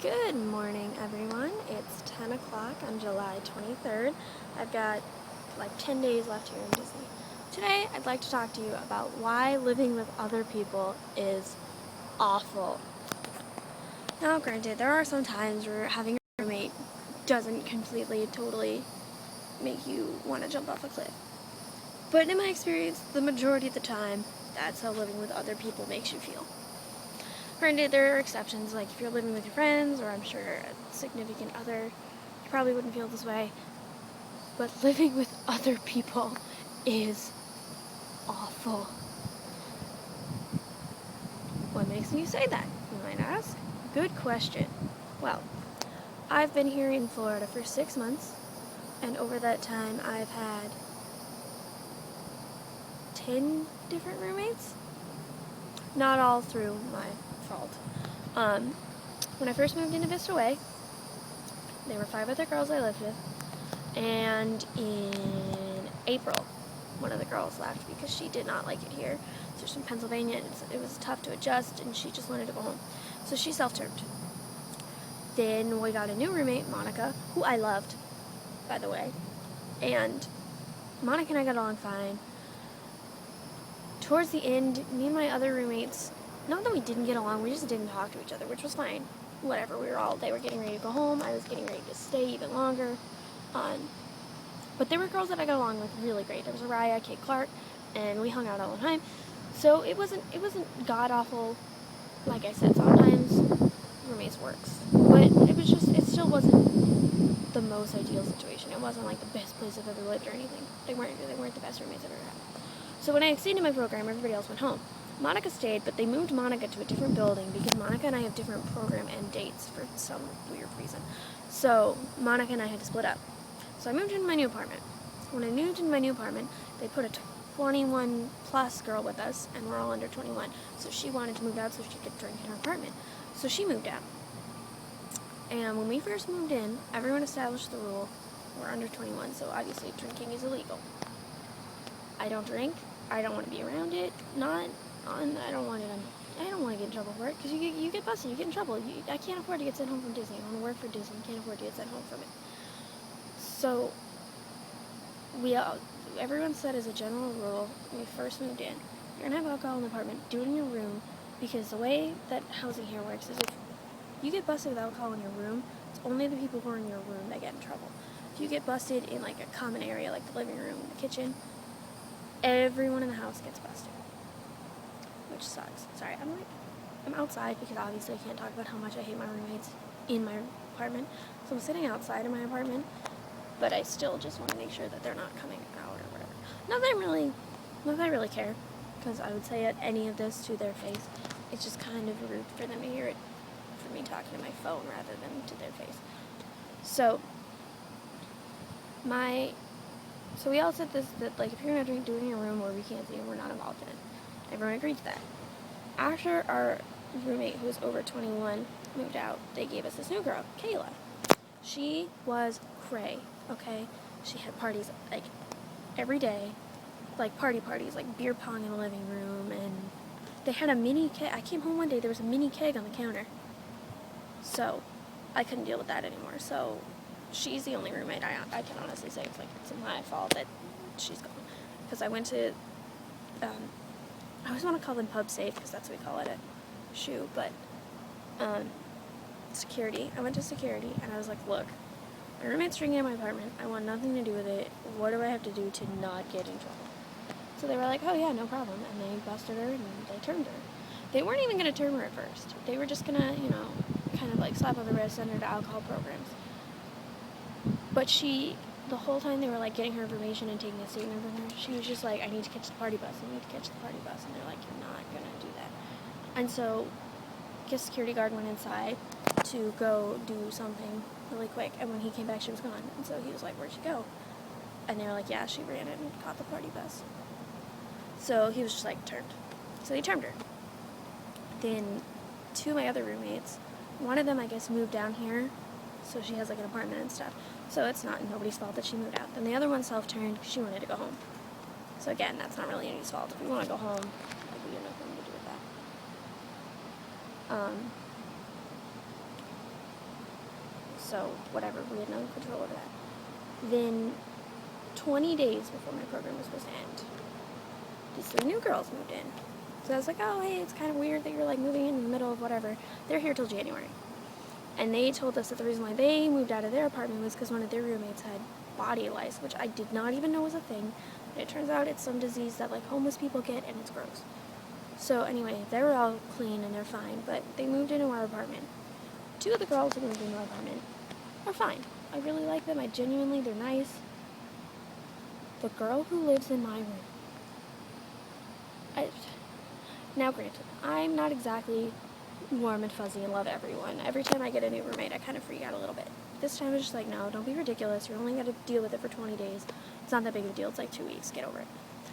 Good morning, everyone. It's 10 o'clock on July 23rd. I've got like 10 days left here in Disney. Today, I'd like to talk to you about why living with other people is awful. Now, granted, there are some times where having a roommate doesn't completely, totally make you want to jump off a cliff. But in my experience, the majority of the time, that's how living with other people makes you feel. Granted, there are exceptions, like if you're living with your friends, or I'm sure a significant other, you probably wouldn't feel this way. But living with other people is awful. What makes you say that, you might ask? Good question. Well, I've been here in Florida for 6 months, and over that time I've had 10 different roommates. Not all through my fault. When I first moved into Vista Way, there were 5 other girls I lived with, and in April, one of the girls left because she did not like it here. So she's from Pennsylvania, and it was tough to adjust, and she just wanted to go home. So she self-turned. Then we got a new roommate, Monica, who I loved, by the way. And Monica and I got along fine. Towards the end, me and my other roommates, not that we didn't get along, we just didn't talk to each other, which was fine. Whatever, they were getting ready to go home, I was getting ready to stay even longer. But there were girls that I got along with really great. There was Araya, Kate Clark, and we hung out all the time. So it wasn't god-awful. Like I said, sometimes roommates works. But it still wasn't the most ideal situation. It wasn't like the best place I've ever lived or anything. They weren't the best roommates I've ever had. So when I extended my program, everybody else went home. Monica stayed, but they moved Monica to a different building because Monica and I have different program end dates for some weird reason. So Monica and I had to split up. So I moved into my new apartment. When I moved into my new apartment, they put a 21 plus girl with us, and we're all under 21. So she wanted to move out so she could drink in her apartment. So she moved out. And when we first moved in, everyone established the rule, we're under 21, so obviously drinking is illegal. I don't drink. I don't want to be around it. I don't want to get in trouble for it, because you get busted, you get in trouble. I can't afford to get sent home from Disney. I want to work for Disney. Can't afford to get sent home from it. So everyone said as a general rule, when we first moved in, you're going to have alcohol in the apartment, do it in your room, because the way that housing here works is if you get busted with alcohol in your room, it's only the people who are in your room that get in trouble. If you get busted in like a common area, like the living room, the kitchen, everyone in the house gets busted, which sucks. Sorry, I'm outside because obviously I can't talk about how much I hate my roommates in my apartment, so I'm sitting outside in my apartment, but I still just want to make sure that they're not coming out or whatever. Not that I really care, because I would say any of this to their face. It's just kind of rude for them to hear it, for me talking to my phone rather than to their face. So we all said this, that like if you're gonna do it in your room where we can't see it, we're not involved in it. Everyone agreed to that. After our roommate, who was over 21, moved out, they gave us this new girl, Kayla. She was cray, okay? She had parties like every day, like parties, like beer pong in the living room, and they had a mini keg. I came home one day, there was a mini keg on the counter. So I couldn't deal with that anymore. So she's the only roommate I can honestly say it's my fault that she's gone. Because I went to, I always want to call them pub safe because that's what we call it at SHU, but security. I went to security and I was like, look, my roommate's drinking in my apartment. I want nothing to do with it. What do I have to do to not get in trouble? So they were like, oh yeah, no problem. And they busted her and they turned her. They weren't even going to turn her at first. They were just going to, kind of like slap on the wrist, send her to alcohol programs. But the whole time they were like getting her information and taking a statement from her, she was just like, I need to catch the party bus. And they're like, you're not going to do that. And so the security guard went inside to go do something really quick. And when he came back, she was gone. And so he was like, where'd she go? And they were like, yeah, she ran it and caught the party bus. So he was just like, turned. So they turned her. Then 2 of my other roommates, one of them, I guess, moved down here, so she has like an apartment and stuff. So it's not nobody's fault that she moved out. Then the other one self-turned because she wanted to go home. So again, that's not really anybody's fault. If we want to go home, like, we have nothing to do with that. So, whatever, we had no control over that. Then, 20 days before my program was supposed to end, these 3 new girls moved in. So I was like, oh, hey, it's kind of weird that you're, like, moving in the middle of whatever. They're here till January. And they told us that the reason why they moved out of their apartment was because one of their roommates had body lice, which I did not even know was a thing. And it turns out it's some disease that, like, homeless people get, and it's gross. So anyway, they were all clean and they're fine, but they moved into our apartment. 2 of the girls who moved into our apartment are fine. I really like them. They're nice. The girl who lives in my room, now granted, I'm not exactly warm and fuzzy and love everyone. Every time I get a new roommate, I kind of freak out a little bit. This time I was just like, no, don't be ridiculous. You're only going to deal with it for 20 days. It's not that big of a deal. It's like 2 weeks. Get over it.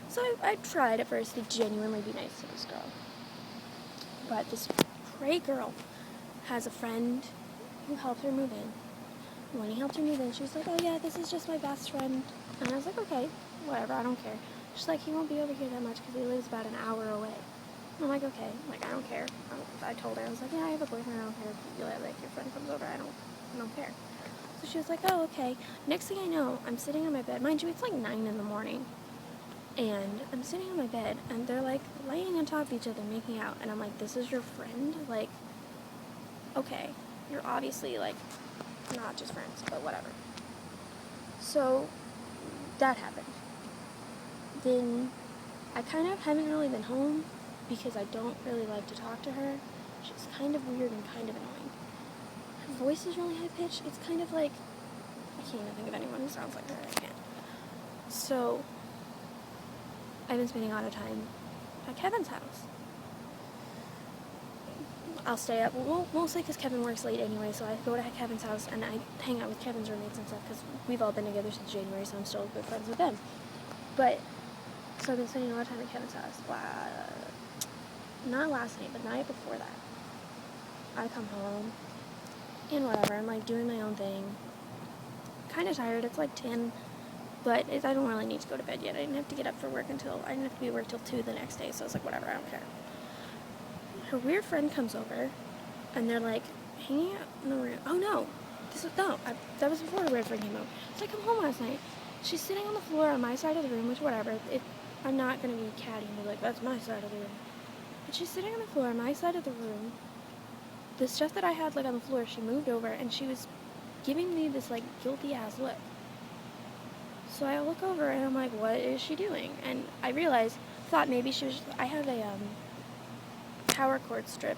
So I tried at first to genuinely be nice to this girl. But this great girl has a friend who helped her move in. When he helped her move in, she was like, oh yeah, this is just my best friend. And I was like, okay, whatever, I don't care. She's like, he won't be over here that much because he lives about an hour away. And I'm like, okay, like, I don't care. I told her, I was like, yeah, I have a boyfriend, I don't care if like, your friend comes over, I don't care. So she was like, oh, okay. Next thing I know, I'm sitting on my bed. Mind you, it's like 9 in the morning. And I'm sitting on my bed, and they're, like, laying on top of each other, making out. And I'm like, this is your friend? Like, okay, you're obviously, like, not just friends, but whatever. So, that happened. Then, I kind of haven't really been home, because I don't really like to talk to her. She's kind of weird and kind of annoying. Her voice is really high-pitched. It's kind of like, I can't even think of anyone who sounds like her. I can't. So, I've been spending a lot of time at Kevin's house. I'll stay up, well, mostly because Kevin works late anyway, so I go to Kevin's house and I hang out with Kevin's roommates and stuff, because we've all been together since January, so I'm still good friends with them. But, so I've been spending a lot of time at Kevin's house. Not last night, but the night before that. I come home, and whatever, I'm, like, doing my own thing. Kind of tired, it's like 10, but I don't really need to go to bed yet. I didn't have to get up for work I didn't have to be at work till 2 the next day, so I was like, whatever, I don't care. Her weird friend comes over, and they're, like, hanging out in the room. Oh, no, that was before her weird friend came over. So I come home last night. She's sitting on the floor on my side of the room, which, whatever, I'm not going to be catty and be like, that's my side of the room. But she's sitting on the floor on my side of the room. The stuff that I had, like, on the floor, she moved over, and she was giving me this, like, guilty-ass look. So I look over, and I'm like, what is she doing? And I thought maybe I have a, power cord strip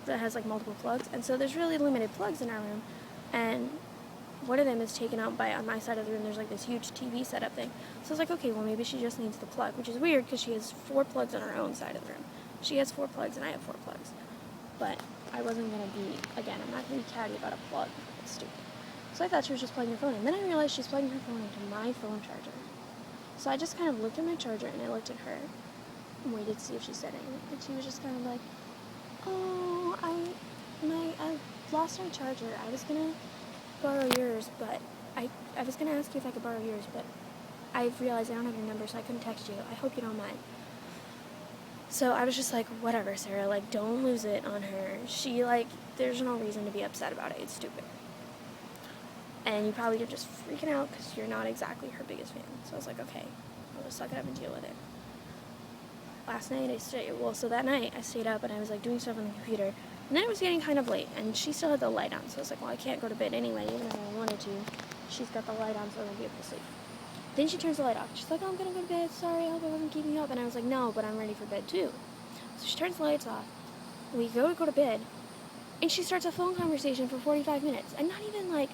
that has, like, multiple plugs, and so there's really limited plugs in our room, and one of them is taken out on my side of the room. There's, like, this huge TV setup thing. So I was like, okay, well, maybe she just needs the plug, which is weird because she has 4 plugs on her own side of the room. She has 4 plugs, and I have 4 plugs. But I wasn't going to be, again, I'm not going to be catty about a plug. It's stupid. So I thought she was just plugging her phone in. Then I realized she's plugging her phone into my phone charger. So I just kind of looked at my charger, and I looked at her and waited to see if she said anything. And she was just kind of like, oh, I lost my charger. I was going to borrow yours, but I was going to ask you if I could borrow yours, but I realized I don't have your number, so I couldn't text you. I hope you don't mind. So I was just like, whatever, Sarah, like, don't lose it on her. She, like, there's no reason to be upset about it. It's stupid. And you probably are just freaking out because you're not exactly her biggest fan. So I was like, okay, I'll just suck it up and deal with it. Last night, so that night, I stayed up and I was, like, doing stuff on the computer. And then it was getting kind of late, and she still had the light on. So I was like, well, I can't go to bed anyway, even if I wanted to. She's got the light on, so I won't be able to sleep. Then she turns the light off. She's like, oh, I'm going to go to bed. Sorry, I hope I wasn't keeping you up. And I was like, no, but I'm ready for bed, too. So she turns the lights off. We go to bed. And she starts a phone conversation for 45 minutes. And not even, like,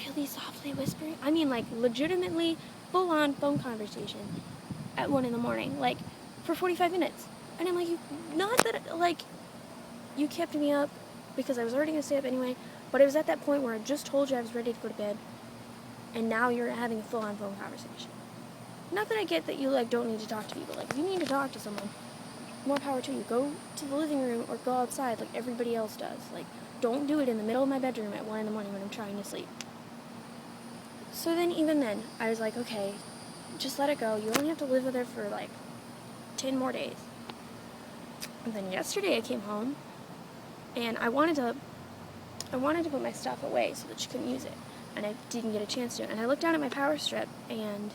really softly whispering. I mean, like, legitimately full-on phone conversation at 1 in the morning. Like, for 45 minutes. And I'm like, not that, like, you kept me up because I was already going to stay up anyway. But it was at that point where I just told you I was ready to go to bed. And now you're having a full-on phone conversation. Not that I get that you, like, don't need to talk to people. Like, if you need to talk to someone, more power to you. Go to the living room or go outside like everybody else does. Like, don't do it in the middle of my bedroom at 1 in the morning when I'm trying to sleep. So then, even then, I was like, okay, just let it go. You only have to live with her for, like, 10 more days. And then yesterday I came home, and I wanted to I wanted to put my stuff away so that she couldn't use it, and I didn't get a chance to. And I looked down at my power strip, and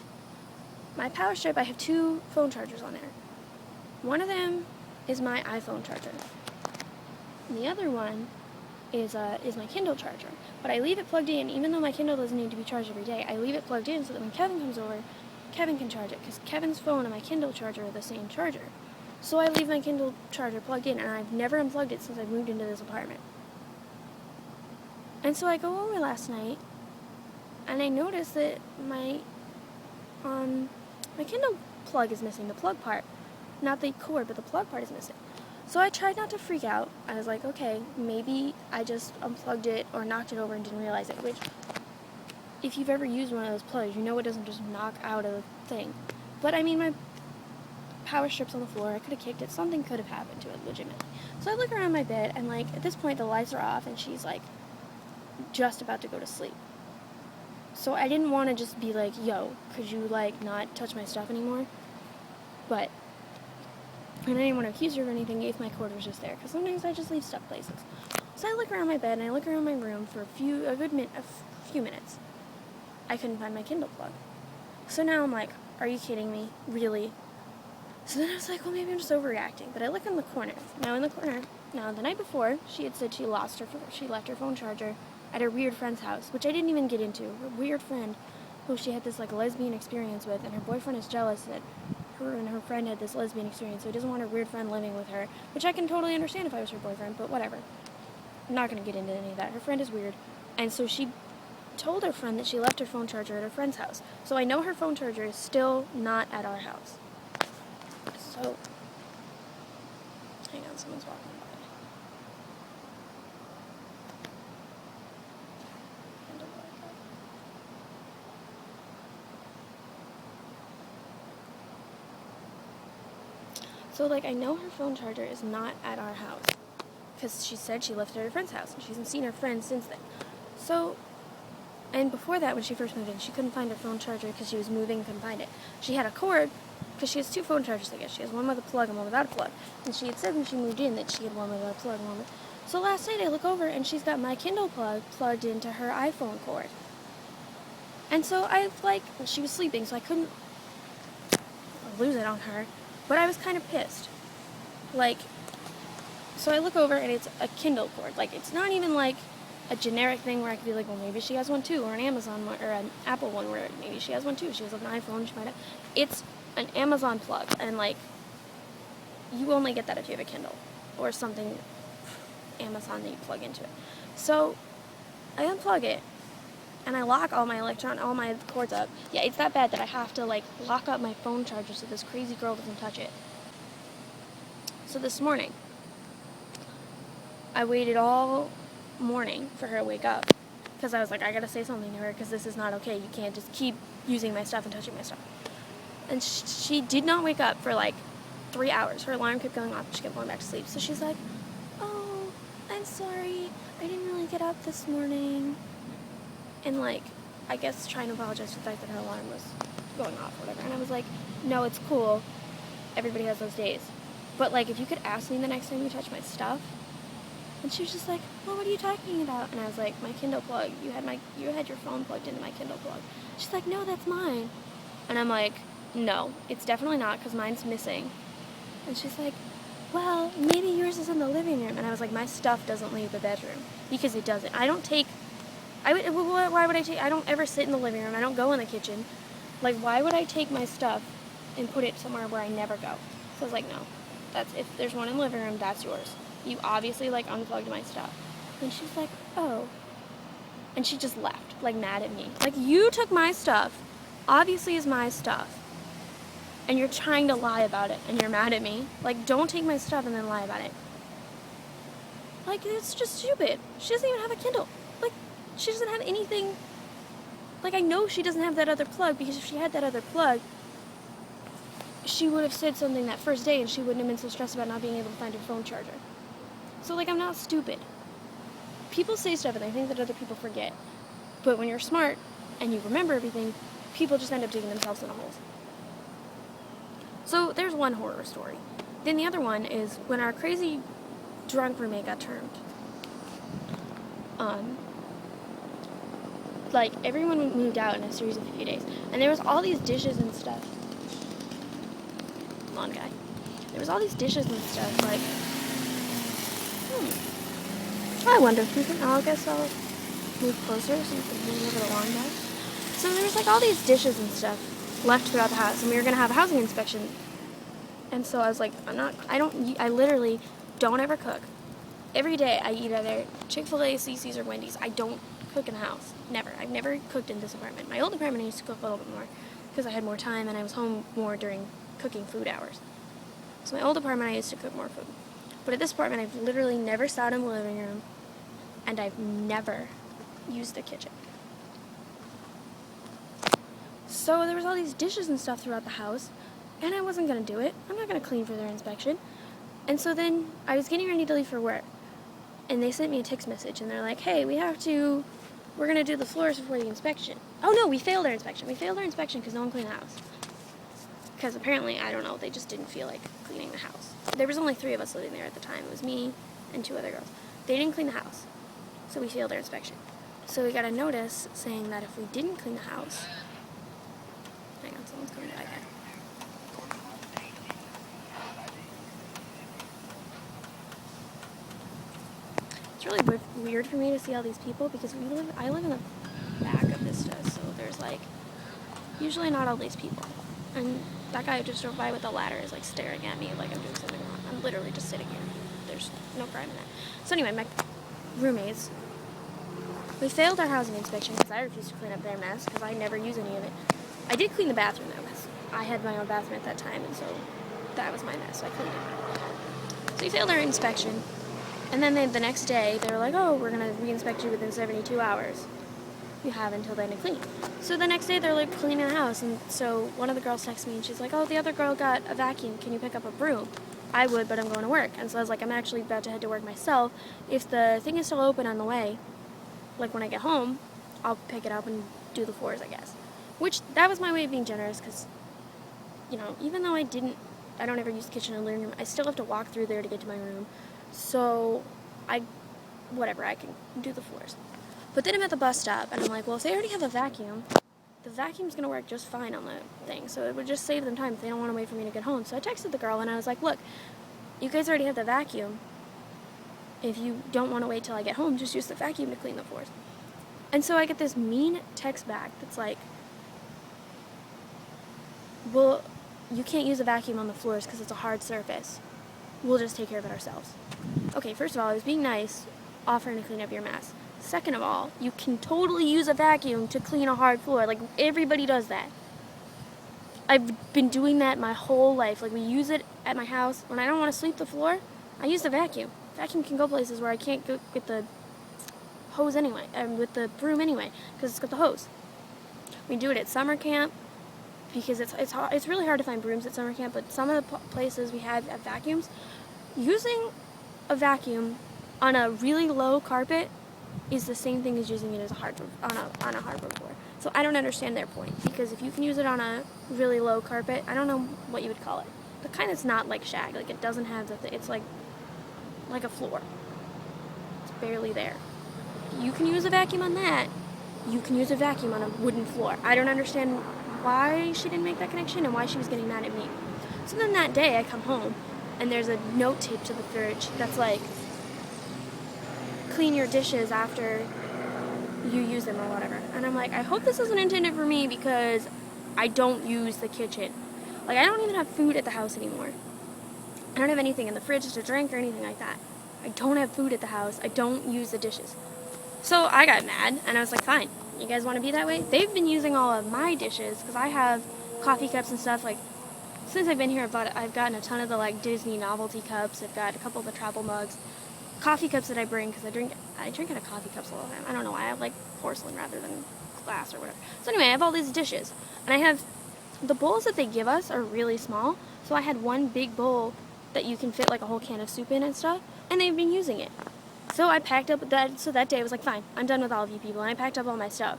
my power strip, I have 2 phone chargers on there. One of them is my iPhone charger, and the other one is my Kindle charger. But I leave it plugged in, even though my Kindle doesn't need to be charged every day. I leave it plugged in so that when Kevin comes over, Kevin can charge it, because Kevin's phone and my Kindle charger are the same charger. So I leave my Kindle charger plugged in, and I've never unplugged it since I moved into this apartment. And so I go over last night, and I notice that my Kindle plug is missing, the plug part. Not the cord, but the plug part is missing. So I tried not to freak out. I was like, okay, maybe I just unplugged it or knocked it over and didn't realize it, which, if you've ever used one of those plugs, you know it doesn't just knock out a thing. But I mean, my power strip's on the floor. I could have kicked it. Something could have happened to it, legitimately. So I look around my bed, and like, at this point, the lights are off, and she's like, just about to go to sleep. So I didn't want to just be like, yo, could you like not touch my stuff anymore? But and I didn't want to accuse her of anything if my cord was just there, because sometimes I just leave stuff places. So I look around my bed, and I look around my room for a few minutes. I couldn't find my Kindle plug. So now I'm like, are you kidding me? Really? So then I was like, well, maybe I'm just overreacting. But I look in the corner. Now the night before, she had said she left her phone charger at her weird friend's house, which I didn't even get into. Her weird friend, who she had this like lesbian experience with, and her boyfriend is jealous that her and her friend had this lesbian experience, so he doesn't want her weird friend living with her, which I can totally understand if I was her boyfriend, but whatever. I'm not going to get into any of that. Her friend is weird. And so she told her friend that she left her phone charger at her friend's house. So I know her phone charger is still not at our house. So, hang on, someone's walking by. So, like, I know her phone charger is not at our house, because she said she left it at her friend's house, and she hasn't seen her friend since then. So, and before that, when she first moved in, she couldn't find her phone charger because she was moving and couldn't find it. She had a cord, because she has 2 phone chargers, I guess. She has one with a plug and one without a plug. And she had said when she moved in that she had one without a plug and one with... So last night I look over, and she's got my Kindle plug plugged into her iPhone cord. And so she was sleeping, so I couldn't lose it on her. But I was kind of pissed. So I look over, and it's a Kindle cord. It's not even like a generic thing where I could be like, well, maybe she has one too, or an Amazon one, or an Apple one where maybe she has one too. She has an iPhone, she might have. It's an Amazon plug, and you only get that if you have a Kindle or something Amazon that you plug into it. So I unplug it, and I lock all my cords up. Yeah, it's that bad that I have to lock up my phone charger so this crazy girl doesn't touch it. So this morning, I waited all morning for her to wake up, because I was like, I gotta say something to her, because this is not okay. You can't just keep using my stuff and touching my stuff. And she did not wake up for 3 hours. Her alarm kept going off, and she kept going back to sleep. So she's like, oh, I'm sorry, I didn't really get up this morning. And I guess trying to apologize for the fact that her alarm was going off or whatever. And I was like, no, it's cool. Everybody has those days. But if you could ask me the next time you touch my stuff. And she was just like, well, what are you talking about? And I was like, my Kindle plug. You had your phone plugged into my Kindle plug. She's like, no, that's mine. And I'm like, no, it's definitely not, because mine's missing. And she's like, well, maybe yours is in the living room. And I was like, my stuff doesn't leave the bedroom, because it doesn't. Why would I take, I don't ever sit in the living room. I don't go in the kitchen. Why would I take my stuff and put it somewhere where I never go? So I was like, no, if there's one in the living room, that's yours. You obviously unplugged my stuff. And she's like, oh. And she just left, mad at me. You took my stuff, obviously is my stuff, and you're trying to lie about it, and you're mad at me. Don't take my stuff and then lie about it. It's just stupid. She doesn't even have a Kindle. She doesn't have anything. I know she doesn't have that other plug, because if she had that other plug, she would have said something that first day, and she wouldn't have been so stressed about not being able to find her phone charger. So, I'm not stupid. People say stuff and they think that other people forget. But when you're smart and you remember everything, people just end up digging themselves in a hole. So, there's one horror story. Then the other one is when our crazy drunk roommate got termed. like, everyone moved out in a series of few days. And there was all these dishes and stuff. Lawn guy. There was all these dishes and stuff, like, I wonder if we can, I guess I'll move closer so you can move over the lawn guy. So there was, like, all these dishes and stuff left throughout the house, and we were going to have a housing inspection. And so I was like, I literally don't ever cook. Every day I eat either Chick-fil-A, CC's, or Wendy's. I don't cook in the house. Never. I've never cooked in this apartment. My old apartment I used to cook a little bit more because I had more time and I was home more during cooking food hours. So my old apartment I used to cook more food. But at this apartment I've literally never sat in the living room and I've never used the kitchen. So there was all these dishes and stuff throughout the house and I wasn't going to do it. I'm not going to clean for their inspection. And so then I was getting ready to leave for work. And they sent me a text message, and they're like, hey, we're going to do the floors before the inspection. Oh, no, we failed our inspection. We failed our inspection because no one cleaned the house. Because apparently, I don't know, they just didn't feel like cleaning the house. There was only 3 of us living there at the time. It was me and 2 other girls. They didn't clean the house, so we failed our inspection. So we got a notice saying that if we didn't clean the house... Hang on, someone's coming by there. It's really weird for me to see all these people because I live in the back of Vista, so there's like usually not all these people. And that guy who just drove by with the ladder is like staring at me like I'm doing something wrong. I'm literally just sitting here. There's no crime in that. So anyway, my roommates, we failed our housing inspection because I refused to clean up their mess because I never use any of it. I did clean the bathroom though because I had my own bathroom at that time, and so that was my mess, so I cleaned it. So we failed our inspection. And then the next day, they were like, oh, we're going to re-inspect you within 72 hours. You have until then to clean. So the next day, they're like cleaning the house. And so one of the girls texts me, and she's like, oh, the other girl got a vacuum. Can you pick up a broom? I would, but I'm going to work. And so I was like, I'm actually about to head to work myself. If the thing is still open on the way, like when I get home, I'll pick it up and do the floors, I guess. Which, that was my way of being generous because, you know, even though I don't ever use the kitchen and living room, I still have to walk through there to get to my room. So, I can do the floors. But then I'm at the bus stop, and I'm like, well, if they already have a vacuum, the vacuum's going to work just fine on the thing. So it would just save them time if they don't want to wait for me to get home. So I texted the girl, and I was like, look, you guys already have the vacuum. If you don't want to wait till I get home, just use the vacuum to clean the floors. And so I get this mean text back that's like, well, you can't use a vacuum on the floors because it's a hard surface. We'll just take care of it ourselves. Okay, first of all, I was being nice, offering to clean up your mess. Second of all, you can totally use a vacuum to clean a hard floor. Like, everybody does that. I've been doing that my whole life. Like, we use it at my house. When I don't want to sweep the floor, I use the vacuum. Vacuum can go places where I can't go with the hose anyway, with the broom anyway, because it's got the hose. We do it at summer camp, because it's really hard to find brooms at summer camp, but some of the places we had vacuums, using a vacuum on a really low carpet is the same thing as using it as on a hardwood floor. So I don't understand their point, because if you can use it on a really low carpet, I don't know what you would call it. The kind that's not like shag, like it doesn't have it's like a floor. It's barely there. You can use a vacuum on that. You can use a vacuum on a wooden floor. I don't understand why she didn't make that connection and why she was getting mad at me. So then that day I come home and there's a note taped to the fridge that's like, clean your dishes after you use them or whatever. And I'm like, I hope this isn't intended for me because I don't use the kitchen. Like, I don't even have food at the house anymore. I don't have anything in the fridge to drink or anything like that. I don't have food at the house. I don't use the dishes. So I got mad and I was like, fine, you guys want to be that way? They've been using all of my dishes because I have coffee cups and stuff. Like, since I've been here, I've gotten a ton of the like Disney novelty cups. I've got a couple of the travel mugs. Coffee cups that I bring because I drink out of coffee cups all the time. I don't know why. I have like porcelain rather than glass or whatever. So anyway, I have all these dishes. And I have the bowls that they give us are really small. So I had one big bowl that you can fit like a whole can of soup in and stuff. And they've been using it. So I packed up that. So that day I was like, fine, I'm done with all of you people. And I packed up all my stuff.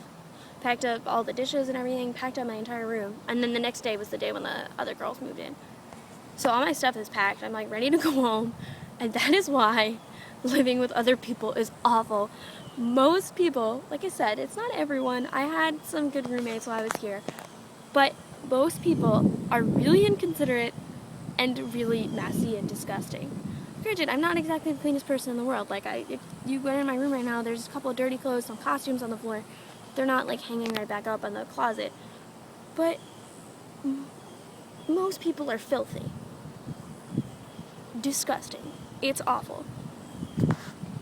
Packed up all the dishes and everything. Packed up my entire room. And then the next day was the day when the other girls moved in. So all my stuff is packed. I'm like ready to go home. And that is why living with other people is awful. Most people, like I said, it's not everyone. I had some good roommates while I was here, but most people are really inconsiderate and really messy and disgusting. Granted, I'm not exactly the cleanest person in the world. Like, if you go in my room right now, there's a couple of dirty clothes, some costumes on the floor. They're not like hanging right back up in the closet. But most people are filthy. Disgusting. It's awful.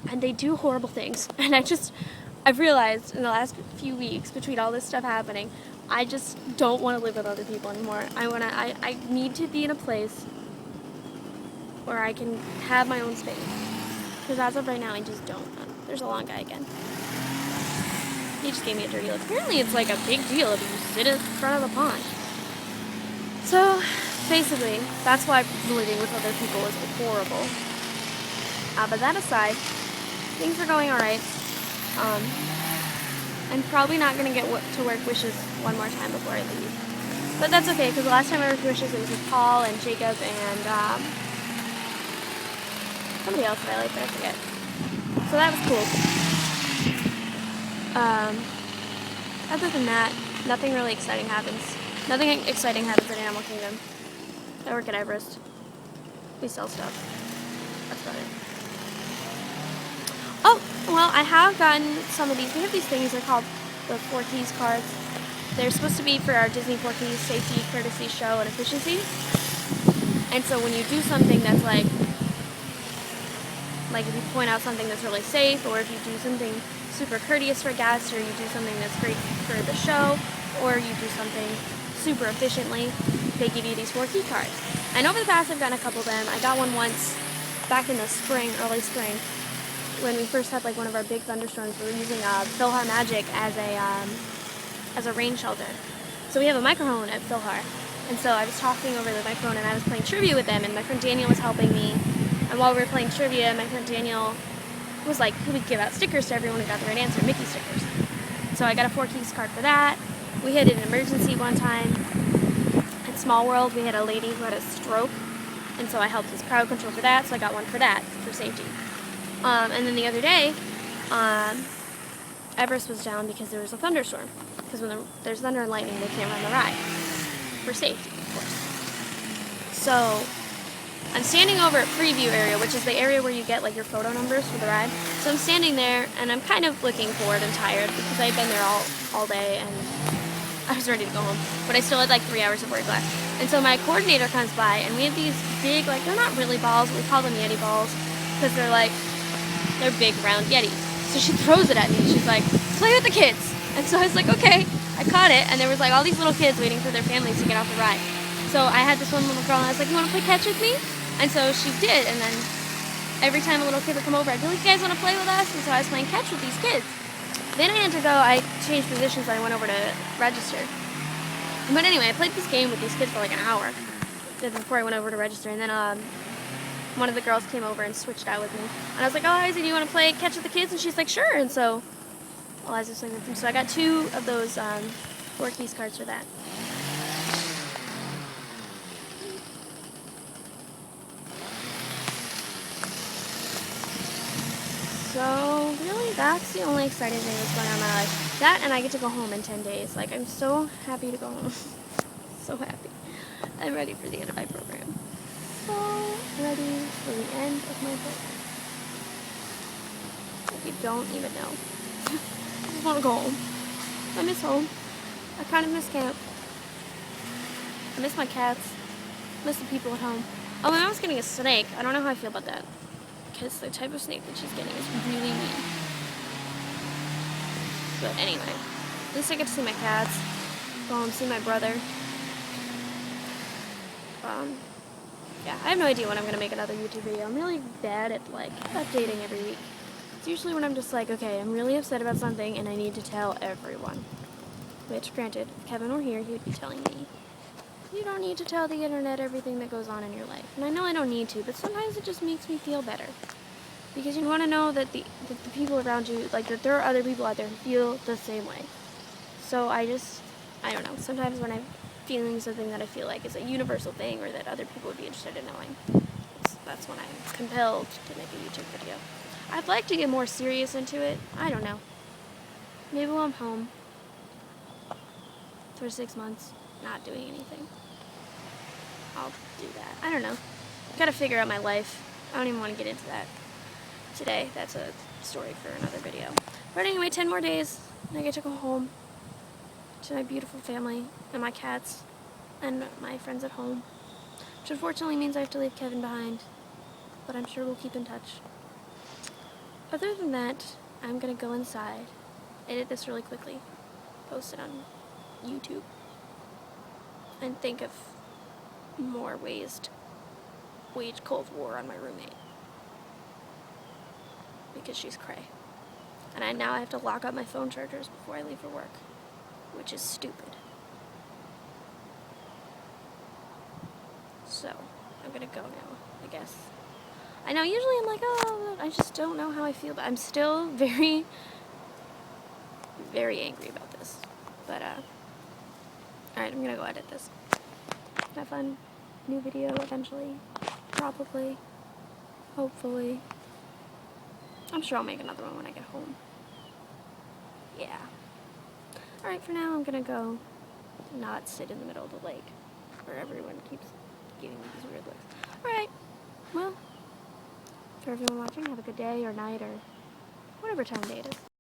And they do horrible things. And I've realized in the last few weeks, between all this stuff happening, I just don't want to live with other people anymore. I need to be in a place where I can have my own space. Because as of right now, I just don't. There's a long guy again. He just gave me a dirty look. Apparently it's like a big deal if you sit in front of the pond. So, basically, that's why living with other people is horrible. But that aside, things are going alright. I'm probably not going to get to work Wishes one more time before I leave. But that's okay, because the last time I worked Wishes, it was with Paul and Jacob and somebody else that I liked, but I forget. So that was cool. Other than that, nothing really exciting happens. Nothing exciting happens at Animal Kingdom. I work at Everest. We sell stuff. That's about it. Oh, well, I have gotten some of these. We have these things. They're called the 4 Keys cards. They're supposed to be for our Disney 4 Keys safety, courtesy, show, and efficiency. And so when you do something that's like if you point out something that's really safe, or if you do something super courteous for guests, or you do something that's great for the show, or you do something super efficiently, they give you these 4 key cards. And over the past, I've gotten a couple of them. I got one once back in the spring, early spring, when we first had like one of our big thunderstorms. We were using Philhar Magic as a rain shelter. So we have a microphone at Philhar. And so I was talking over the microphone and I was playing trivia with them, and my friend Daniel was helping me. And while we were playing trivia, my friend Daniel was like, he would give out stickers to everyone who got the right answer, Mickey stickers. So I got a 4 keys card for that. We had an emergency one time. At Small World, we had a lady who had a stroke, and so I helped with crowd control for that, so I got one for that, for safety. And then the other day, Everest was down because there was a thunderstorm. Because when there's thunder and lightning, they can't run the ride. For safety, of course. So I'm standing over at Preview area, which is the area where you get like your photo numbers for the ride. So I'm standing there, and I'm kind of looking bored and tired because I've been there all day, and I was ready to go home. But I still had like 3 hours of work left. And so my coordinator comes by, and we have these big, like, they're not really balls, we call them Yeti balls, because they're big round Yetis. So she throws it at me, and she's like, play with the kids. And so I was like, okay. I caught it, and there was like all these little kids waiting for their families to get off the ride. So I had this one little girl, and I was like, you want to play catch with me? And so she did, and then every time a little kid would come over, I'd be like, you guys want to play with us? And so I was playing catch with these kids. Then I had to go, I changed positions, and I went over to register. But anyway, I played this game with these kids for like an hour before I went over to register, and then one of the girls came over and switched out with me. And I was like, oh, Izzy, do you want to play catch with the kids? And she's like, sure. And so I was playing with them. So I got 2 of those 4 keys cards for that. So, really, that's the only exciting thing that's going on in my life. That, and I get to go home in 10 days. Like, I'm so happy to go home. So happy. I'm ready for the end of my program. So ready for the end of my program. Like, you don't even know. I just want to go home. I miss home. I kind of miss camp. I miss my cats. I miss the people at home. Oh, my mom's getting a snake. I don't know how I feel about that. Because the type of snake that she's getting is really mean. But anyway, at least I get to see my cats. Go home, see my brother. Yeah, I have no idea when I'm going to make another YouTube video. I'm really bad at, like, updating every week. It's usually when I'm just like, okay, I'm really upset about something and I need to tell everyone. Which, granted, if Kevin were here, he would be telling me, you don't need to tell the internet everything that goes on in your life. And I know I don't need to, but sometimes it just makes me feel better. Because you want to know that the people around you, like, that there are other people out there who feel the same way. So I don't know, sometimes when I'm feeling something that I feel like is a universal thing or that other people would be interested in knowing, that's when I'm compelled to make a YouTube video. I'd like to get more serious into it. I don't know. Maybe while I'm home for 6 months, not doing anything, I'll do that. I don't know. Gotta figure out my life. I don't even want to get into that today. That's a story for another video. But anyway, 10 more days, and I get to go home to my beautiful family and my cats and my friends at home. Which unfortunately means I have to leave Kevin behind, but I'm sure we'll keep in touch. Other than that, I'm gonna go inside, edit this really quickly, post it on YouTube, and think of more ways to wage Cold War on my roommate. Because she's cray. And now I have to lock up my phone chargers before I leave for work, which is stupid. So, I'm gonna go now, I guess. I know usually I'm like, oh, I just don't know how I feel, but I'm still very, very angry about this. But, alright, I'm gonna go edit this. Have fun. New video eventually. Probably. Hopefully. I'm sure I'll make another one when I get home. Yeah. Alright, for now I'm gonna go not sit in the middle of the lake where everyone keeps giving me these weird looks. Alright, well, for everyone watching, have a good day or night or whatever time of day it is.